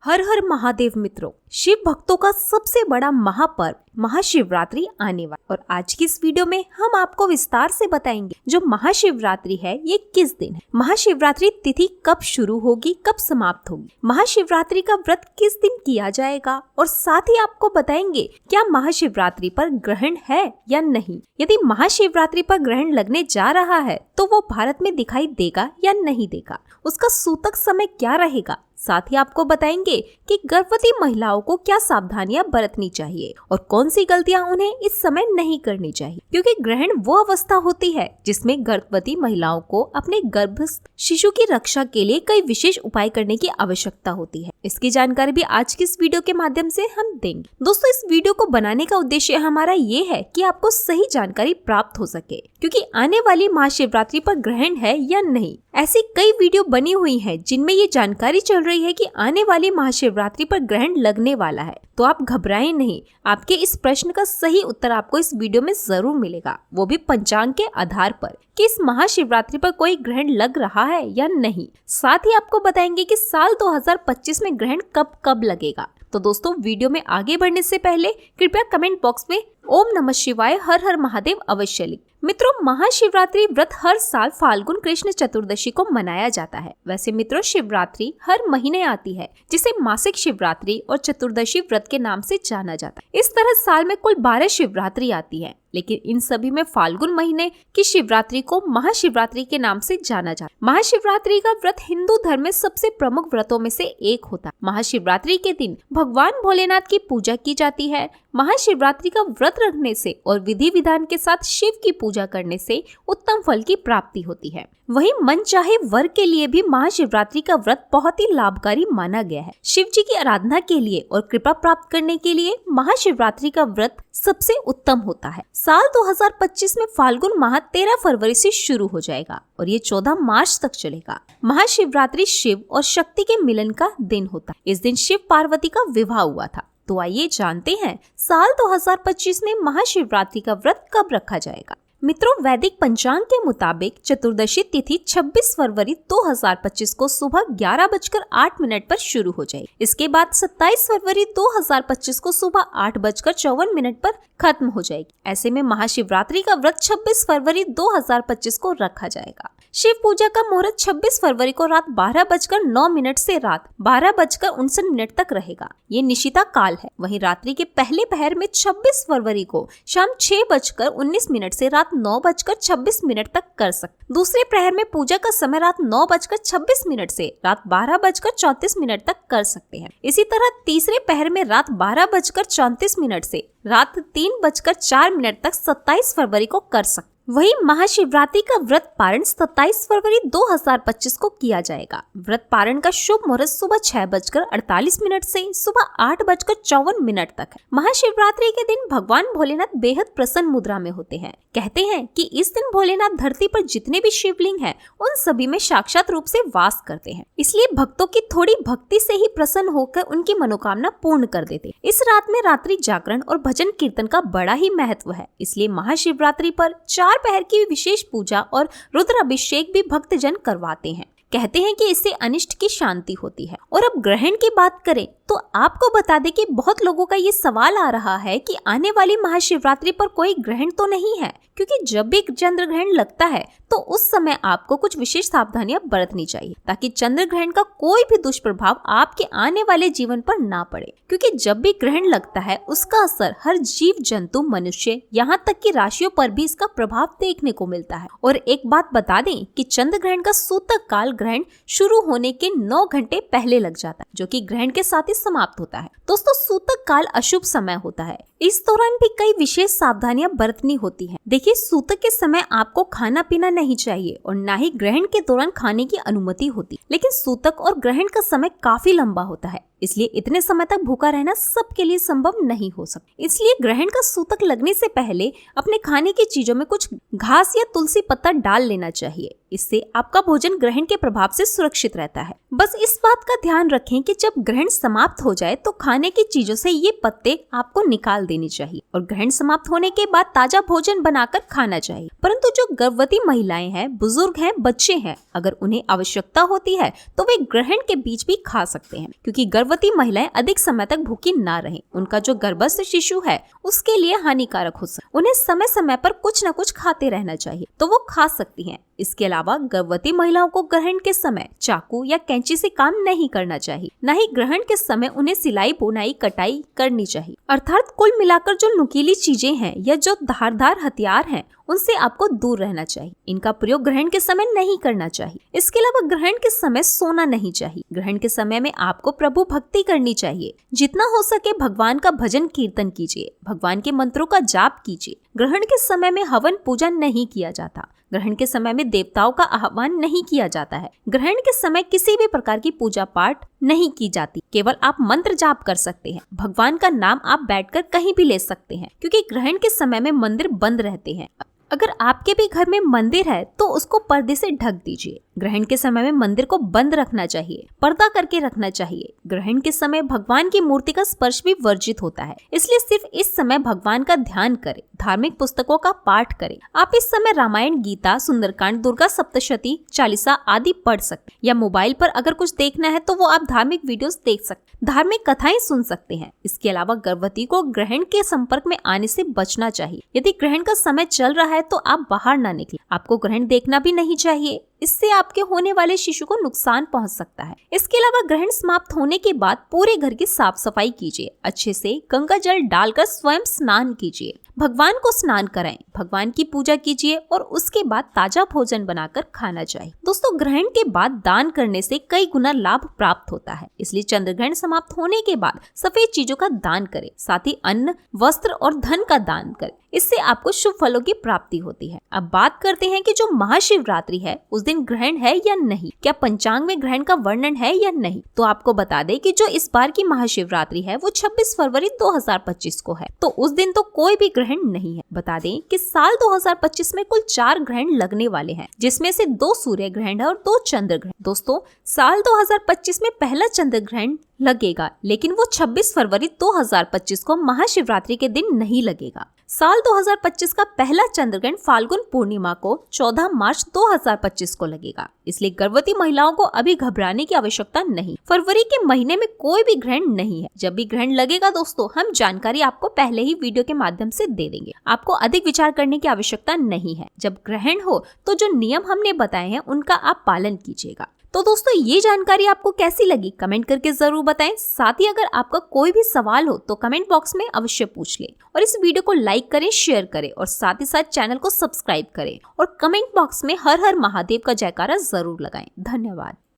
हर हर महादेव मित्रों, शिव भक्तों का सबसे बड़ा महापर्व महाशिवरात्रि आने वाला और आज की इस वीडियो में हम आपको विस्तार से बताएंगे जो महाशिवरात्रि है ये किस दिन है, महाशिवरात्रि तिथि कब शुरू होगी, कब समाप्त होगी, महाशिवरात्रि का व्रत किस दिन किया जाएगा और साथ ही आपको बताएंगे क्या महाशिवरात्रि पर ग्रहण है या नहीं। यदि महाशिवरात्रि पर ग्रहण लगने जा रहा है तो वो भारत में दिखाई देगा या नहीं देगा, उसका सूतक समय क्या रहेगा। साथ ही आपको बताएंगे कि गर्भवती महिलाओं को क्या सावधानियां बरतनी चाहिए और कौन सी गलतियां उन्हें इस समय नहीं करनी चाहिए, क्योंकि ग्रहण वो अवस्था होती है जिसमें गर्भवती महिलाओं को अपने गर्भस्थ शिशु की रक्षा के लिए कई विशेष उपाय करने की आवश्यकता होती है। इसकी जानकारी भी आज की इस वीडियो के माध्यम से हम देंगे। दोस्तों, इस वीडियो को बनाने का उद्देश्य हमारा ये है कि आपको सही जानकारी प्राप्त हो सके, क्योंकि आने वाली महाशिवरात्रि पर ग्रहण है या नहीं। ऐसी कई वीडियो बनी हुई है जिनमें ये जानकारी चल रही है कि आने वाली महाशिवरात्रि पर ग्रहण लगने वाला है, तो आप घबराएं नहीं। आपके इस प्रश्न का सही उत्तर आपको इस वीडियो में जरूर मिलेगा, वो भी पंचांग के आधार पर कि इस महाशिवरात्रि पर कोई ग्रहण लग रहा है या नहीं। साथ ही आपको बताएंगे कि साल 2025 में ग्रहण कब कब लगेगा। तो दोस्तों, वीडियो में आगे बढ़ने से पहले कृपया कमेंट बॉक्स में ओम नमः शिवाय हर हर महादेव अवश्य लिख। मित्रों, महाशिवरात्रि व्रत हर साल फाल्गुन कृष्ण चतुर्दशी को मनाया जाता है। वैसे मित्रों, शिवरात्रि हर महीने आती है जिसे मासिक शिवरात्रि और चतुर्दशी व्रत के नाम से जाना जाता है। इस तरह साल में कुल 12 शिवरात्रि आती है, लेकिन इन सभी में फाल्गुन महीने की शिवरात्रि को महाशिवरात्रि के नाम से जाना जाता है। महाशिवरात्रि का व्रत हिंदू धर्म में सबसे प्रमुख व्रतों में से एक होता है। महाशिवरात्रि के दिन भगवान भोलेनाथ की पूजा की जाती है। महाशिवरात्रि का व्रत रखने से और विधि विधान के साथ शिव की पूजा करने से उत्तम फल की प्राप्ति होती है। वहीं मन चाहे वर के लिए भी महाशिवरात्रि का व्रत बहुत ही लाभकारी माना गया है। शिव जी की आराधना के लिए और कृपा प्राप्त करने के लिए महाशिवरात्रि का व्रत सबसे उत्तम होता है। साल 2025 में फाल्गुन माह 13 फरवरी से शुरू हो जाएगा और ये 14 मार्च तक चलेगा। महाशिवरात्रि शिव और शक्ति के मिलन का दिन होता है। इस दिन शिव पार्वती का विवाह हुआ था। तो आइए जानते हैं साल 2025 में महाशिवरात्रि का व्रत कब रखा जाएगा। मित्रों, वैदिक पंचांग के मुताबिक चतुर्दशी तिथि 26 फरवरी 2025 को सुबह 11:08 पर शुरू हो जाएगी। इसके बाद 27 फरवरी 2025 को सुबह 8:54 पर खत्म हो जाएगी। ऐसे में महाशिवरात्रि का व्रत 26 फरवरी 2025 को रखा जाएगा। शिव पूजा का मुहूर्त 26 फरवरी को रात 12:09 से रात 12:59 तक रहेगा। ये निशिता काल है। वहीं रात्रि के पहले पहर में 26 फरवरी को शाम 6:19 से रात 9:26 तक कर सकते। दूसरे प्रहर में पूजा का समय रात 9:26 से रात 12:34 तक कर सकते हैं। इसी तरह तीसरे पहर में रात 12:34 से रात 3:04 तक 27 फरवरी को कर सकते। वही महाशिवरात्रि का व्रत पारण 27 फरवरी 2025 को किया जाएगा। व्रत पारण का शुभ मुहूर्त सुबह 6:48 से सुबह 8:54 तक है। महाशिवरात्रि के दिन भगवान भोलेनाथ बेहद प्रसन्न मुद्रा में होते हैं। कहते हैं कि इस दिन भोलेनाथ धरती पर जितने भी शिवलिंग हैं, उन सभी में साक्षात रूप से वास करते हैं। इसलिए भक्तों की थोड़ी भक्ति से ही प्रसन्न होकर उनकी मनोकामना पूर्ण कर देते हैं। इस रात में रात्रि जागरण और भजन कीर्तन का बड़ा ही महत्व है। इसलिए महाशिवरात्रि पर 4 पहर की विशेष पूजा और रुद्र अभिषेक भी भक्तजन करवाते हैं। कहते हैं कि इससे अनिष्ट की शांति होती है। और अब ग्रहण की बात करें तो आपको बता दें कि बहुत लोगों का ये सवाल आ रहा है कि आने वाली महाशिवरात्रि पर कोई ग्रहण तो नहीं है, क्योंकि जब भी चंद्र ग्रहण लगता है तो उस समय आपको कुछ विशेष सावधानियां बरतनी चाहिए ताकि चंद्र ग्रहण का कोई भी दुष्प्रभाव आपके आने वाले जीवन पर ना पड़े। क्योंकि जब भी ग्रहण लगता है उसका असर हर जीव जंतु, मनुष्य, यहाँ तक कि राशियों पर भी इसका प्रभाव देखने को मिलता है। और एक बात बता दें कि चंद्र ग्रहण का सूतक काल ग्रहण शुरू होने के 9 घंटे पहले लग जाता है, जो कि ग्रहण के साथ ही समाप्त होता है। दोस्तों, सूतक काल अशुभ समय होता है। इस दौरान भी कई विशेष सावधानियां बरतनी होती हैं। देखिए, सूतक के समय आपको खाना पीना नहीं चाहिए और ना ही ग्रहण के दौरान खाने की अनुमति होती। लेकिन सूतक और ग्रहण का समय काफी लंबा होता है, इसलिए इतने समय तक भूखा रहना सबके लिए संभव नहीं हो सकता। इसलिए ग्रहण का सूतक लगने से पहले अपने खाने की चीजों में कुछ घास या तुलसी पत्ता डाल लेना चाहिए। इससे आपका भोजन ग्रहण के प्रभाव से सुरक्षित रहता है। बस इस बात का ध्यान रखें कि जब ग्रहण समाप्त हो जाए तो खाने की चीजों से ये पत्ते आपको निकाल देने चाहिए और ग्रहण समाप्त होने के बाद ताजा भोजन बनाकर खाना चाहिए। परंतु जो गर्भवती महिलाएं हैं, बुजुर्ग हैं, बच्चे हैं, अगर उन्हें आवश्यकता होती है तो वे ग्रहण के बीच भी खा सकते हैं, क्योंकि गर्भवती गर्भवती महिलाएं अधिक समय तक भूखी ना रहें। उनका जो गर्भस्थ शिशु है उसके लिए हानिकारक हो सकता है। उन्हें समय समय पर कुछ न कुछ खाते रहना चाहिए तो वो खा सकती हैं। इसके अलावा गर्भवती महिलाओं को ग्रहण के समय चाकू या कैंची से काम नहीं करना चाहिए। न ही ग्रहण के समय उन्हें सिलाई बुनाई कटाई करनी चाहिए। अर्थात कुल मिलाकर जो नुकीली चीजें हैं या जो धारदार हथियार हैं उनसे आपको दूर रहना चाहिए। इनका प्रयोग ग्रहण के समय नहीं करना चाहिए। इसके अलावा ग्रहण के समय सोना नहीं चाहिए। ग्रहण के समय में आपको प्रभु भक्ति करनी चाहिए। जितना हो सके भगवान का भजन कीर्तन कीजिए, भगवान के मंत्रों का जाप कीजिए। ग्रहण के समय में हवन पूजा नहीं किया जाता। ग्रहण के समय में देवताओं का आह्वान नहीं किया जाता है। ग्रहण के समय किसी भी प्रकार की पूजा पाठ नहीं की जाती। केवल आप मंत्र जाप कर सकते हैं। भगवान का नाम आप बैठकर कहीं भी ले सकते हैं क्योंकि ग्रहण के समय में मंदिर बंद रहते हैं। अगर आपके भी घर में मंदिर है तो उसको पर्दे से ढक दीजिए। ग्रहण के समय में मंदिर को बंद रखना चाहिए, पर्दा करके रखना चाहिए। ग्रहण के समय भगवान की मूर्ति का स्पर्श भी वर्जित होता है, इसलिए सिर्फ इस समय भगवान का ध्यान करें, धार्मिक पुस्तकों का पाठ करें। आप इस समय रामायण, गीता, सुंदरकांड, दुर्गा सप्तशती, चालीसा आदि पढ़ सकते हैं। या मोबाइल पर अगर कुछ देखना है तो वो आप धार्मिक वीडियोस देख सकते हैं, धार्मिक कथाएं सुन सकते हैं। इसके अलावा गर्भवती को ग्रहण के संपर्क में आने से बचना चाहिए। यदि ग्रहण का समय चल रहा है तो आप बाहर ना निकलें। आपको ग्रहण देखना भी नहीं चाहिए, इससे आपके होने वाले शिशु को नुकसान पहुंच सकता है। इसके अलावा ग्रहण समाप्त होने के बाद पूरे घर की साफ सफाई कीजिए। अच्छे से गंगा जल डालकर स्वयं स्नान कीजिए, भगवान को स्नान कराएं, भगवान की पूजा कीजिए और उसके बाद ताजा भोजन बनाकर खाना चाहिए। दोस्तों, ग्रहण के बाद दान करने से कई गुना लाभ प्राप्त होता है, इसलिए चंद्र ग्रहण समाप्त होने के बाद सफेद चीजों का दान करें, साथ ही अन्न, वस्त्र और धन का दान करें। इससे आपको शुभ फलों की प्राप्ति होती है। अब बात करते हैं कि जो महाशिवरात्रि है उस दिन ग्रहण है या नहीं, क्या पंचांग में ग्रहण का वर्णन है या नहीं। तो आपको बता दें कि जो इस बार की महाशिवरात्रि है वो 26 फरवरी 2025 को है, तो उस दिन तो कोई भी ग्रहण नहीं है। बता दें कि साल 2025 में कुल 4 ग्रहण लगने वाले हैं, जिसमें से 2 सूर्य ग्रहण है और 2 चंद्र ग्रहण। दोस्तों, साल 2025 में पहला चंद्र ग्रहण लगेगा, लेकिन वो 26 फरवरी 2025 को महाशिवरात्रि के दिन नहीं लगेगा। साल 2025 का पहला चंद्रग्रहण फाल्गुन पूर्णिमा को 14 मार्च 2025 को लगेगा, इसलिए गर्भवती महिलाओं को अभी घबराने की आवश्यकता नहीं। फरवरी के महीने में कोई भी ग्रहण नहीं है। जब भी ग्रहण लगेगा दोस्तों, हम जानकारी आपको पहले ही वीडियो के माध्यम से दे देंगे। आपको अधिक विचार करने की आवश्यकता नहीं है। जब ग्रहण हो तो जो नियम हमने बताए हैं उनका आप पालन कीजिएगा। तो दोस्तों, ये जानकारी आपको कैसी लगी कमेंट करके जरूर बताएं। साथ ही अगर आपका कोई भी सवाल हो तो कमेंट बॉक्स में अवश्य पूछ लें और इस वीडियो को लाइक करें, शेयर करें और साथ ही साथ चैनल को सब्सक्राइब करें और कमेंट बॉक्स में हर हर महादेव का जयकारा जरूर लगाएं। धन्यवाद।